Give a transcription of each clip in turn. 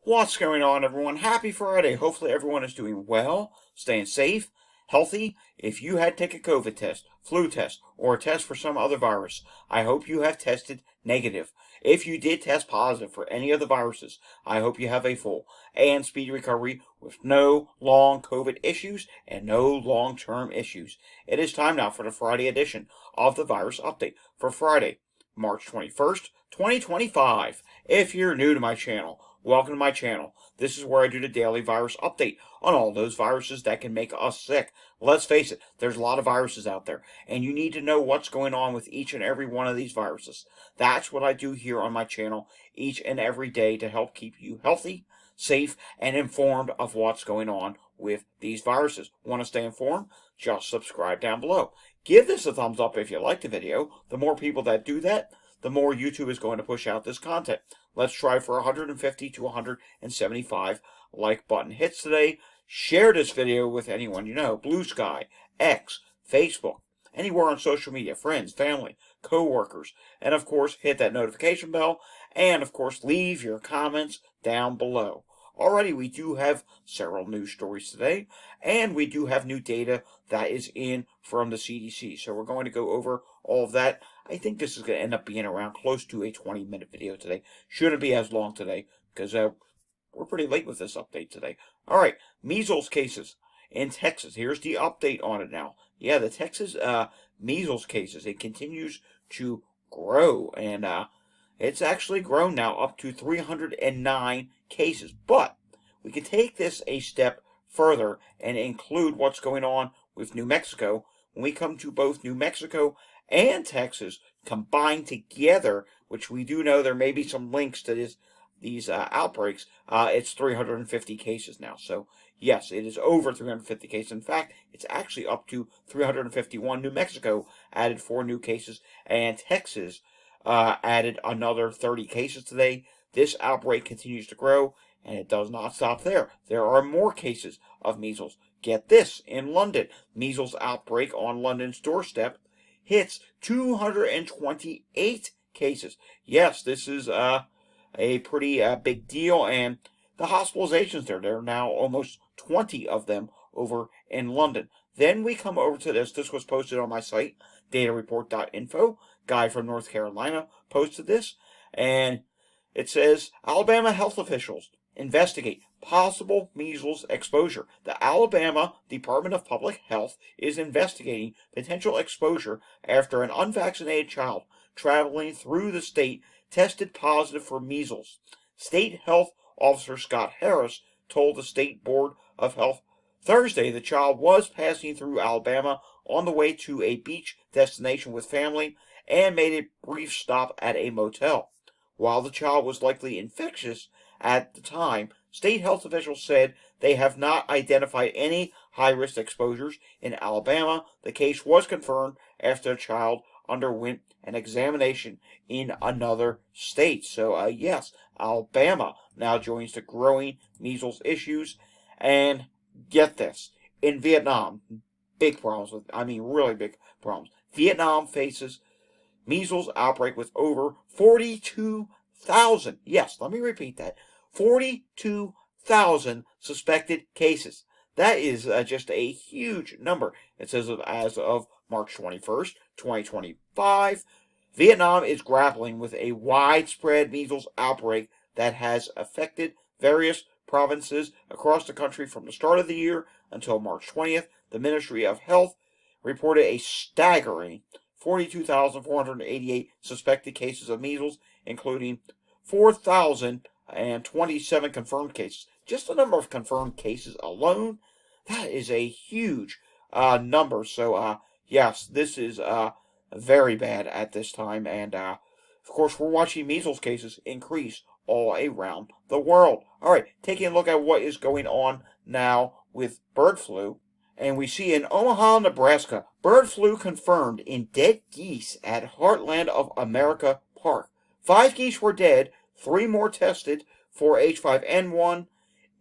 What's going on, everyone? Happy Friday. Hopefully everyone is doing well, staying safe, healthy. If you had to take a COVID test, flu test, or a test for some other virus, I hope you have tested negative. If you did test positive for any of the viruses, I hope you have a full and speedy recovery with no long COVID issues and no long-term issues. It is time now for the Friday edition of the Virus Update for Friday, March 21st, 2025. If you're new to my channel, welcome to my channel. This is where I do the daily virus update on all those viruses that can make us sick. Let's face it, there's a lot of viruses out there, and you need to know what's going on with each and every one of these viruses. That's what I do here on my channel each and every day to help keep you healthy, safe, and informed of what's going on with these viruses. Want to stay informed? Just subscribe down below. Give this a thumbs up if you like the video. The more people that do that, the more YouTube is going to push out this content. Let's try for 150 to 175 like button hits today. Share this video with anyone you know. Blue Sky, X, Facebook, anywhere on social media, friends, family, co-workers. And of course, hit that notification bell. And of course, leave your comments down below. Already, we do have several news stories today, and we do have new data that is in from the CDC. So we're going to go over all of that. I think this is going to end up being around close to a 20-minute video today. Shouldn't be as long today because we're pretty late with this update today. All right, measles cases in Texas. Here's the update on it now. Yeah, the Texas measles cases, it continues to grow, and it's actually grown now up to 309 cases. But we can take this a step further and include what's going on with New Mexico. When we come to both New Mexico and Texas combined together, which we do know there may be some links to these outbreaks, it's 350 cases now. So yes, it is over 350 cases. In fact, it's actually up to 351. New Mexico added 4 new cases, and Texas added another 30 cases today. This outbreak continues to grow, and it does not stop there. There are more cases of measles. Get this, in London, measles outbreak on London's doorstep hits 228 cases. Yes, this is a pretty big deal, and the hospitalizations there are now almost 20 of them over in London. Then we come over to this. This was posted on my site, datareport.info. Guy from North Carolina posted this, and it says, Alabama health officials investigate possible measles exposure. The Alabama Department of Public Health is investigating potential exposure after an unvaccinated child traveling through the state tested positive for measles. State Health Officer Scott Harris told the State Board of Health Thursday the child was passing through Alabama on the way to a beach destination with family and made a brief stop at a motel. While the child was likely infectious at the time, state health officials said they have not identified any high-risk exposures in Alabama. The case was confirmed after the child underwent an examination in another state. So, yes, Alabama now joins the growing measles issues. And get this, in Vietnam, big problems really big problems. Vietnam faces measles outbreak with over 42,000. Yes, let me repeat that. 42,000 suspected cases. That is just a huge number. It says as of March 21st, 2025, Vietnam is grappling with a widespread measles outbreak that has affected various provinces across the country from the start of the year until March 20th. The Ministry of Health reported a staggering 42,488 suspected cases of measles, including 4,027 confirmed cases. Just the number of confirmed cases alone, that is a huge number. So, yes, this is very bad at this time. And, of course, we're watching measles cases increase all around the world. All right, taking a look at what is going on now with bird flu. And we see in Omaha, Nebraska, bird flu confirmed in dead geese at Heartland of America Park. 5 geese were dead, 3 more tested for H5N1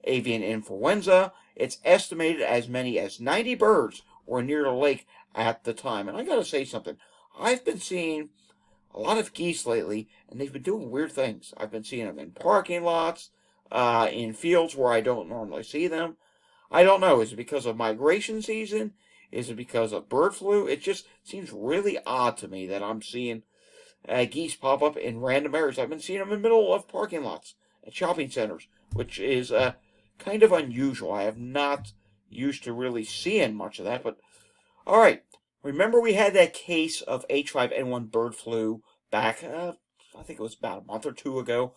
avian influenza. It's estimated as many as 90 birds were near the lake at the time. And I gotta say something. I've been seeing a lot of geese lately, and they've been doing weird things. I've been seeing them in parking lots. in fields where I don't normally see them. I don't know. Is it because of migration season? Is it because of bird flu? It just seems really odd to me that I'm seeing geese pop up in random areas. I've been seeing them in the middle of parking lots at shopping centers, which is kind of unusual. I have not used to really seeing much of that, but all right. Remember we had that case of H5N1 bird flu back, I think it was about a month or two ago,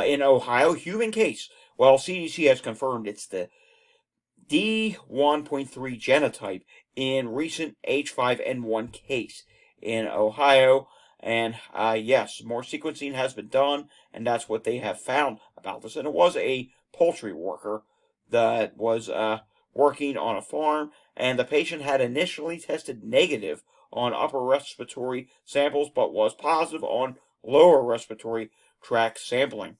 in Ohio, human case. Well, CDC has confirmed it's the D1.3 genotype in recent H5N1 case in Ohio. And yes, more sequencing has been done, and that's what they have found about this. And it was a poultry worker that was working on a farm, and the patient had initially tested negative on upper respiratory samples, but was positive on lower respiratory tract sampling.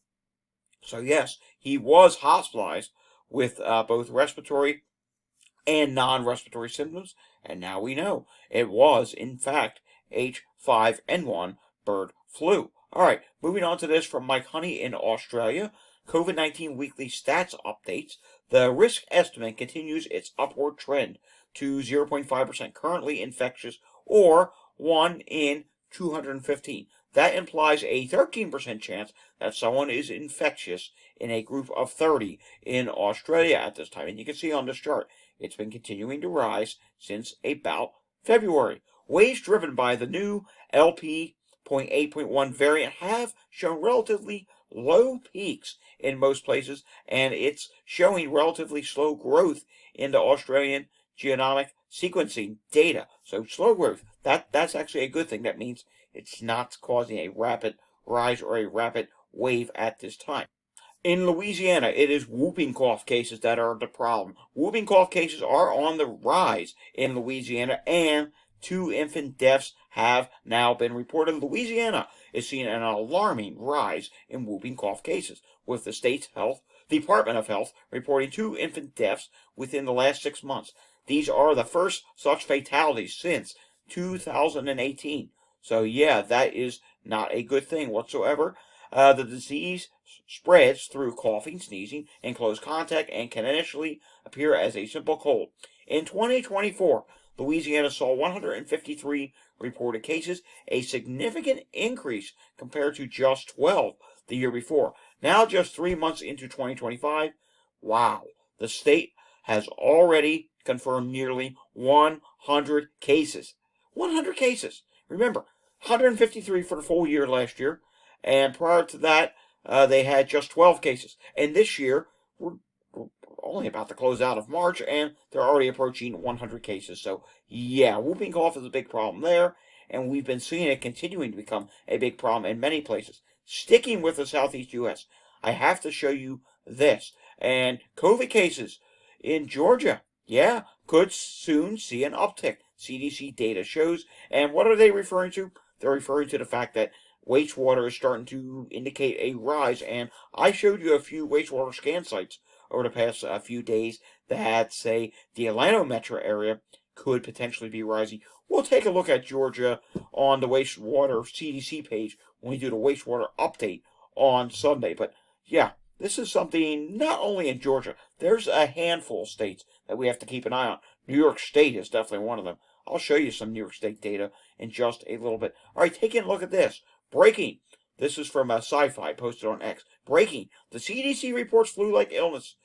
So yes, he was hospitalized with both respiratory and non-respiratory symptoms, and now we know it was, in fact, H5N1 bird flu. All right, moving on to this from Mike Honey in Australia. COVID-19 weekly stats updates. The risk estimate continues its upward trend to 0.5% currently infectious, or 1 in 215. That implies a 13% chance that someone is infectious in a group of 30 in Australia at this time. And you can see on this chart, it's been continuing to rise since about February. Waves driven by the new LP.8.1 variant have shown relatively low peaks in most places, and it's showing relatively slow growth in the Australian genomic sequencing data. So slow growth, that's actually a good thing. That means it's not causing a rapid rise or a rapid wave at this time. In Louisiana, it is whooping cough cases that are the problem. Whooping cough cases are on the rise in Louisiana, and 2 infant deaths have now been reported. Louisiana is seeing an alarming rise in whooping cough cases, with the state's Department of Health reporting 2 infant deaths within the last 6 months. These are the first such fatalities since 2018. So yeah, that is not a good thing whatsoever. The disease spreads through coughing, sneezing, and close contact, and can initially appear as a simple cold. In 2024, Louisiana saw 153 reported cases, a significant increase compared to just 12 the year before. Now, just 3 months into 2025, wow, the state has already confirmed nearly 100 cases. 100 cases. Remember, 153 for the full year last year, and prior to that, they had just 12 cases. And this year, we're only about to close out of March, and they're already approaching 100 cases. So, yeah, whooping cough is a big problem there, and we've been seeing it continuing to become a big problem in many places. Sticking with the southeast U.S., I have to show you this. And COVID cases in Georgia, yeah, could soon see an uptick, CDC data shows. And what are they referring to? They're referring to the fact that wastewater is starting to indicate a rise, and I showed you a few wastewater scan sites over the past few days that say the Atlanta metro area could potentially be rising. We'll take a look at Georgia on the wastewater CDC page when we do the wastewater update on Sunday. But yeah, this is something not only in Georgia. There's a handful of states that we have to keep an eye on. New York State is definitely one of them. I'll show you some New York State data in just a little bit. All right, taking a look at this. Breaking. This is from Sci-Fi, posted on X. Breaking. The CDC reports flu-like illness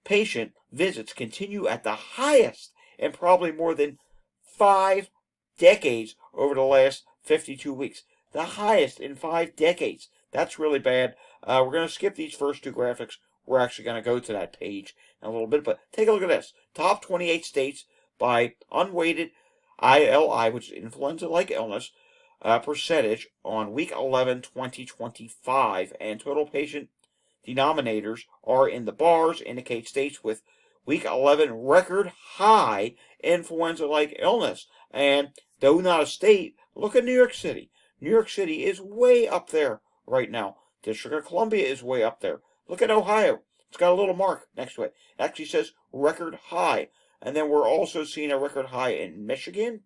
patient visits continue at the highest in probably more than 5 decades over the last 52 weeks. The highest in 5 decades. That's really bad. We're going to skip these first 2 graphics. We're actually going to go to that page in a little bit, but take a look at this. Top 28 states by unweighted ILI, which is influenza-like illness, percentage on week 11, 2025, and total patient denominators are in the bars, indicate states with week 11 record high influenza-like illness. And though not a state, look at New York City. New York City is way up there right now. District of Columbia is way up there. Look at Ohio. It's got a little mark next to it. It actually says record high. And then we're also seeing a record high in Michigan,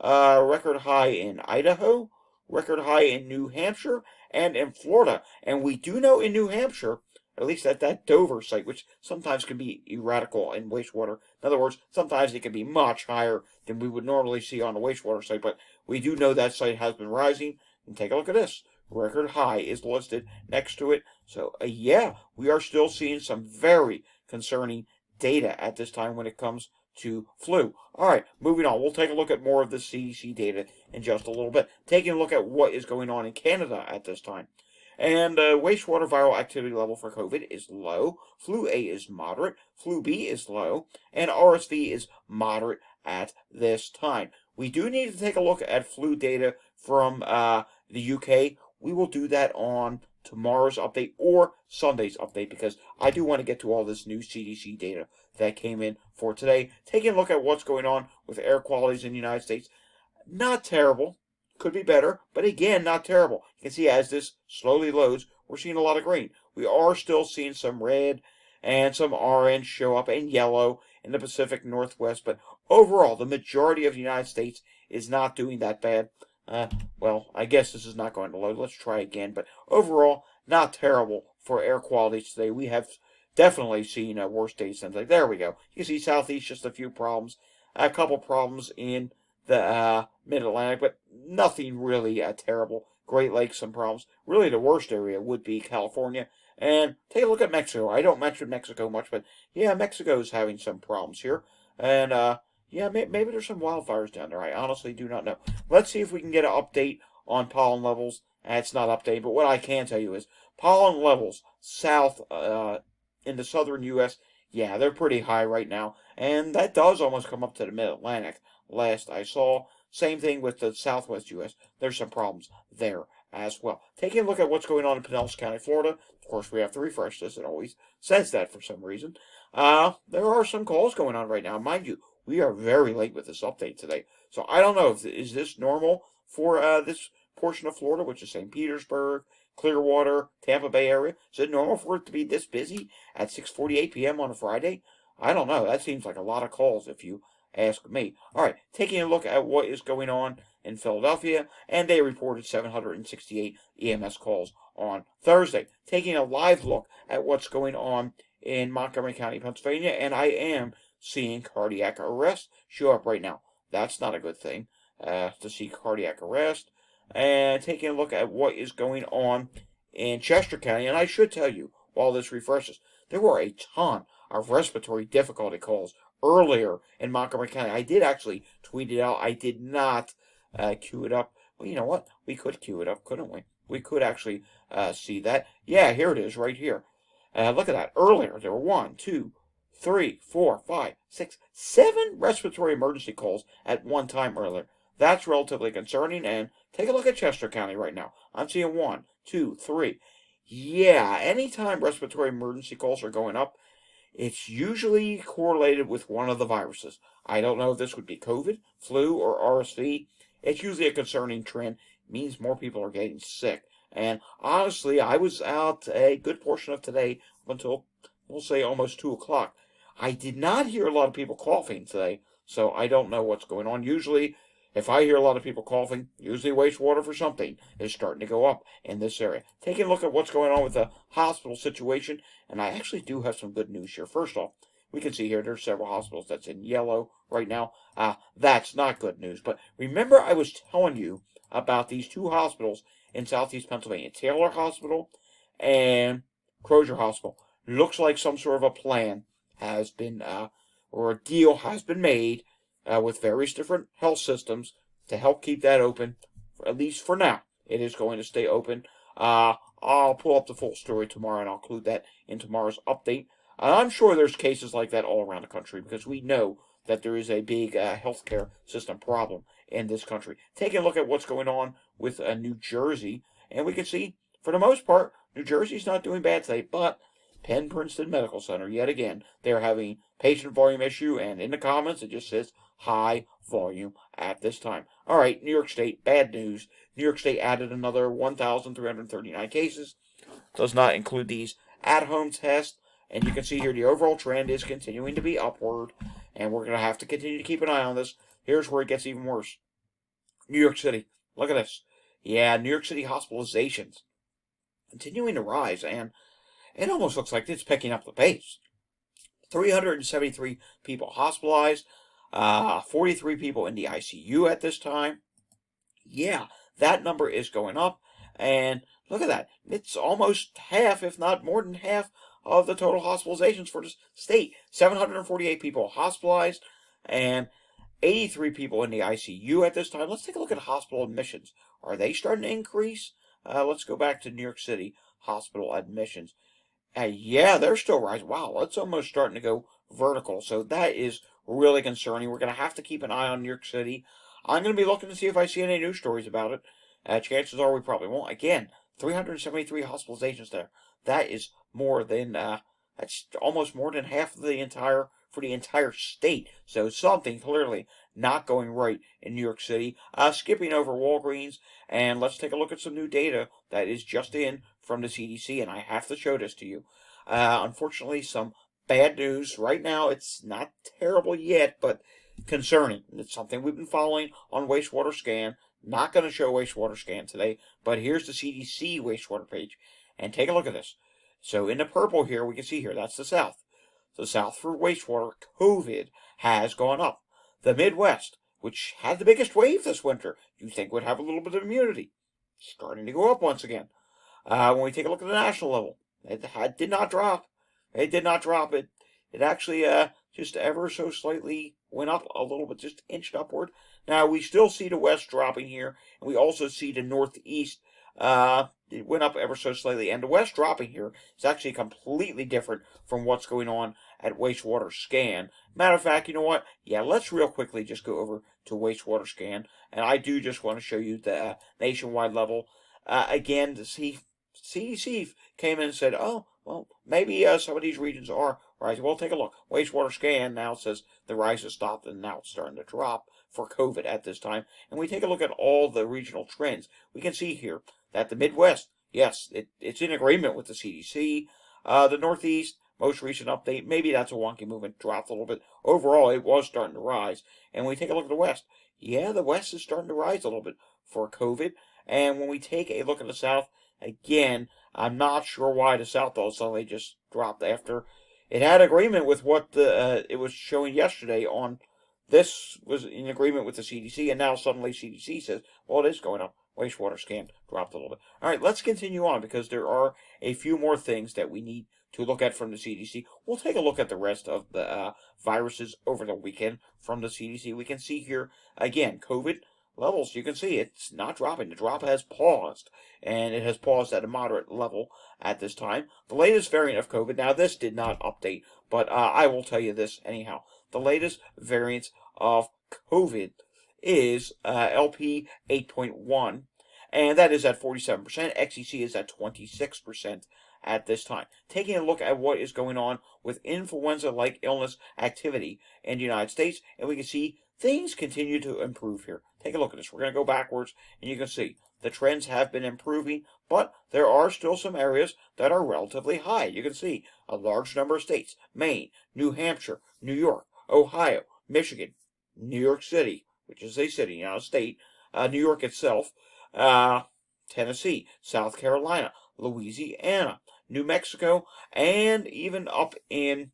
record high in Idaho, record high in New Hampshire, and in Florida. And we do know in New Hampshire, at least at that Dover site, which sometimes can be erratical in wastewater. In other words, sometimes it can be much higher than we would normally see on a wastewater site, but we do know that site has been rising. And take a look at this. Record high is listed next to it. So, yeah, we are still seeing some very concerning data at this time when it comes to flu. All right, moving on. We'll take a look at more of the CDC data in just a little bit. Taking a look at what is going on in Canada at this time. And wastewater viral activity level for COVID is low. Flu A is moderate. Flu B is low. And RSV is moderate at this time. We do need to take a look at flu data from the UK. We will do that on tomorrow's update or Sunday's update because I do want to get to all this new CDC data that came in for today. Taking a look at what's going on with air qualities in the United States. Not terrible. Could be better, but again, not terrible. You can see as this slowly loads, we're seeing a lot of green. We are still seeing some red and some orange show up and yellow in the Pacific Northwest, but overall, the majority of the United States is not doing that bad. Well, I guess this is not going to load. Let's try again, but overall, not terrible for air quality today. We have definitely seen worse days than today. There we go. You can see Southeast, just a few problems. A couple problems in the Mid-Atlantic, but nothing really terrible. Great Lakes, some problems. Really, the worst area would be California. And take a look at Mexico. I don't mention Mexico much, but yeah, Mexico's having some problems here. And yeah, maybe there's some wildfires down there. I honestly do not know. Let's see if we can get an update on pollen levels. It's not updated, but what I can tell you is pollen levels south in the southern U.S., yeah, they're pretty high right now. And that does almost come up to the Mid-Atlantic last I saw. Same thing with the southwest U.S. There's some problems there as well. Taking a look at what's going on in Pinellas County, Florida. Of course, we have to refresh this. It always says that for some reason. There are some calls going on right now. Mind you, we are very late with this update today. So I don't know, is this normal for this portion of Florida, which is St. Petersburg, Clearwater, Tampa Bay area? Is it normal for it to be this busy at 6:48 p.m. on a Friday? I don't know. That seems like a lot of calls if you ask me. All right, taking a look at what is going on in Philadelphia, and they reported 768 EMS calls on Thursday. Taking a live look at what's going on in Montgomery County, Pennsylvania, and I am seeing cardiac arrest show up right now. That's not a good thing to see cardiac arrest. And taking a look at what is going on in Chester County, and I should tell you, while this refreshes, there were a ton of respiratory difficulty calls earlier in Montgomery County. I did actually tweet it out. I did not queue it up. Well, you know what? We could queue it up, couldn't we? We could actually see that. Yeah, here it is right here. Look at that. Earlier, there were 1, 2, 3, 4, 5, 6, 7 respiratory emergency calls at one time earlier. That's relatively concerning. And take a look at Chester County right now. I'm seeing 1, 2, 3. Yeah, anytime respiratory emergency calls are going up, it's usually correlated with one of the viruses. I don't know if this would be COVID, flu, or RSV. It's usually a concerning trend. It means more people are getting sick. And honestly, I was out a good portion of today until, we'll say, almost 2 o'clock. I did not hear a lot of people coughing today, so I don't know what's going on. Usually, if I hear a lot of people coughing, usually wastewater for something is starting to go up in this area. Taking a look at what's going on with the hospital situation, and I actually do have some good news here. First off, we can see here there's several hospitals that's in yellow right now. That's not good news. But remember I was telling you about these 2 hospitals in southeast Pennsylvania, Taylor Hospital and Crozier Hospital. Looks like some sort of a plan has been, or a deal has been made with various different health systems to help keep that open, at least for now. It is going to stay open. I'll pull up the full story tomorrow, and I'll include that in tomorrow's update. I'm sure there's cases like that all around the country because we know that there is a big healthcare system problem in this country. Taking a look at what's going on with New Jersey, and we can see, for the most part, New Jersey's not doing bad today, but Penn Princeton Medical Center, yet again, they're having patient volume issue, and in the comments, it just says high volume at this time. All right, New York State, bad news. New York State added another 1,339 cases. Does not include these at-home tests. And you can see here the overall trend is continuing to be upward. And we're going to have to continue to keep an eye on this. Here's where it gets even worse. New York City. Look at this. Yeah, New York City hospitalizations continuing to rise. And it almost looks like it's picking up the pace. 373 people hospitalized, 43 people in the ICU at this time. Yeah, that number is going up. And look at that. It's almost half, if not more than half, of the total hospitalizations for the state. 748 people hospitalized and 83 people in the ICU at this time. Let's take a look at hospital admissions. Are they starting to increase? Let's go back to New York City hospital admissions. Yeah, they're still rising. Wow, it's almost starting to go vertical. So that is really concerning. We're going to have to keep an eye on New York City. I'm going to be looking to see if I see any news stories about it. Chances are we probably won't. Again, 373 hospitalizations there. That is more than, that's almost more than half of for the entire state. So something clearly not going right in New York City. Skipping over Walgreens, and let's take a look at some new data that is just in from the CDC, and I have to show this to you. Unfortunately, some bad news. Right now, it's not terrible yet, but concerning. It's something we've been following on Wastewater Scan. Not going to show Wastewater Scan today, but here's the CDC wastewater page. And take a look at this. So in the purple here, we can see here, that's the South. The South for wastewater, COVID has gone up. The Midwest, which had the biggest wave this winter, you think would have a little bit of immunity, starting to go up once again. When we take a look at the national level, it did not drop. It did not drop. It actually just ever so slightly went up a little bit, just inched upward. Now, we still see the West dropping here, and we also see the Northeast. It went up ever so slightly, and the West dropping here is actually completely different from what's going on at Wastewater Scan. Matter of fact, you know what? Yeah, let's real quickly just go over to Wastewater Scan, and I do just want to show you the nationwide level. Again, the CDC came in and said, oh, well, maybe some of these regions are rising. Well, take a look. Wastewater Scan now says the rise has stopped, and now it's starting to drop for COVID at this time. And we take a look at all the regional trends. We can see here that the Midwest, yes, it's in agreement with the CDC. The Northeast, most recent update, maybe that's a wonky movement, dropped a little bit. Overall, it was starting to rise. And when we take a look at the West, yeah, the West is starting to rise a little bit for COVID. And when we take a look at the South, again, I'm not sure why the South all suddenly just dropped after it had agreement with what it was showing yesterday on. This was in agreement with the CDC, and now suddenly CDC says, well, it is going up. Wastewater Scan dropped a little bit. All right, let's continue on because there are a few more things that we need to look at from the CDC. We'll take a look at the rest of the viruses over the weekend from the CDC. We can see here, again, COVID levels. You can see it's not dropping. The drop has paused, and it has paused at a moderate level at this time. The latest variant of COVID, now this did not update, but I will tell you this anyhow. The latest variant of COVID is LP 8.1, and that is at 47%. XEC is at 26% at this time. Taking a look at what is going on with influenza-like illness activity in the United States, and we can see things continue to improve here. Take a look at this. We're going to go backwards, and you can see the trends have been improving, but there are still some areas that are relatively high. You can see a large number of states: Maine, New Hampshire, New York, Ohio, Michigan, New York City, which is a city, not a state, New York itself, Tennessee, South Carolina, Louisiana, New Mexico, and even up in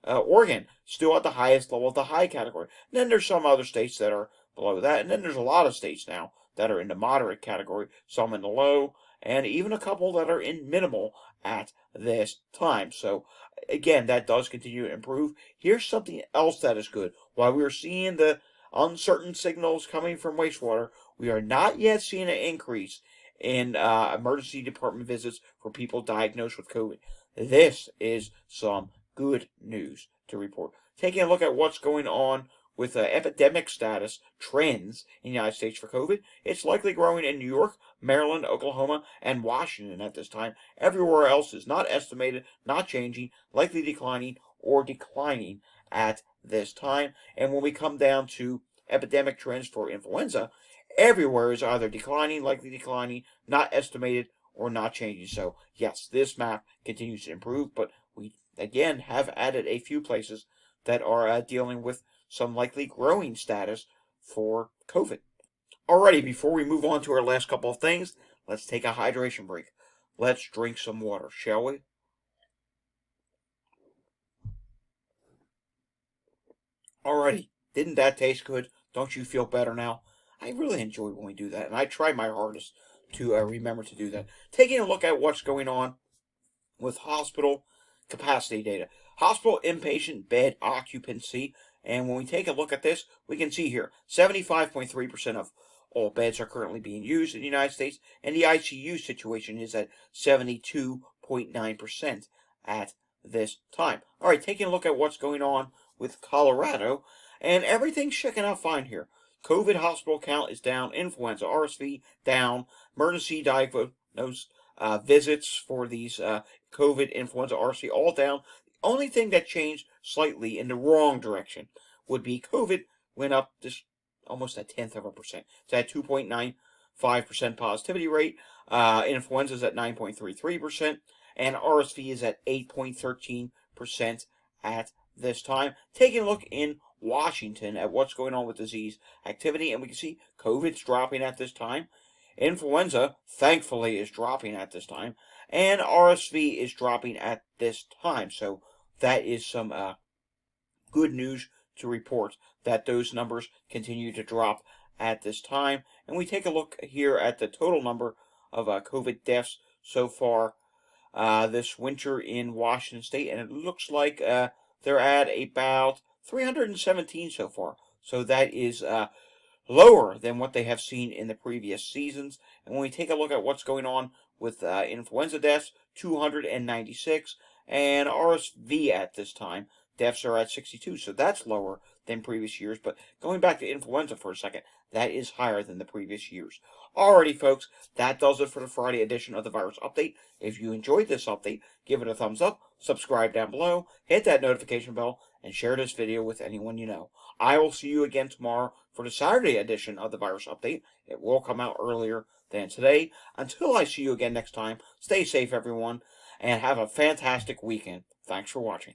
Oregon, still at the highest level of the high category. And then there's some other states that are below that, and then there's a lot of states now that are in the moderate category, some in the low, and even a couple that are in minimal at this time. So again, that does continue to improve. Here's something else that is good. While we're seeing the uncertain signals coming from wastewater, we are not yet seeing an increase in emergency department visits for people diagnosed with COVID. This is some good news to report. Taking a look at what's going on with epidemic status trends in the United States for COVID, it's likely growing in New York, Maryland, Oklahoma, and Washington at this time. Everywhere else is not estimated, not changing, likely declining, or declining at this time. And when we come down to epidemic trends for influenza, everywhere is either declining, likely declining, not estimated, or not changing. So yes, this map continues to improve, but we again have added a few places that are dealing with some likely growing status for COVID. Alrighty, before we move on to our last couple of things, let's take a hydration break. Let's drink some water, shall we? Alrighty, didn't that taste good? Don't you feel better now? I really enjoy when we do that, and I try my hardest to remember to do that. Taking a look at what's going on with hospital capacity data. Hospital inpatient bed occupancy. And when we take a look at this, we can see here 75.3% of all beds are currently being used in the United States, and the ICU situation is at 72.9% at this time. All right, taking a look at what's going on with Colorado, and everything's checking out fine here. COVID hospital count is down, influenza, RSV down, emergency diagnosis visits for these COVID, influenza, RSV all down. The only thing that changed slightly in the wrong direction would be COVID went up just almost a tenth of a percent. It's at 2.95% positivity rate. Influenza is at 9.33%, and RSV is at 8.13% at this time. Taking a look in Washington at what's going on with disease activity, and we can see COVID's dropping at this time. Influenza, thankfully, is dropping at this time, and RSV is dropping at this time. So that is some good news to report that those numbers continue to drop at this time. And we take a look here at the total number of COVID deaths so far this winter in Washington State, and it looks like they're at about 317 so far. So that is lower than what they have seen in the previous seasons. And when we take a look at what's going on with influenza deaths, 296, and RSV at this time, deaths are at 62. So that's lower than previous years. But going back to influenza for a second, that is higher than the previous years. Alrighty, folks, that does it for the Friday edition of the Virus Update. If you enjoyed this update, give it a thumbs up, subscribe down below, hit that notification bell, and share this video with anyone you know. I will see you again tomorrow for the Saturday edition of the Virus Update. It will come out earlier than today. Until I see you again next time, stay safe, everyone, and have a fantastic weekend. Thanks for watching.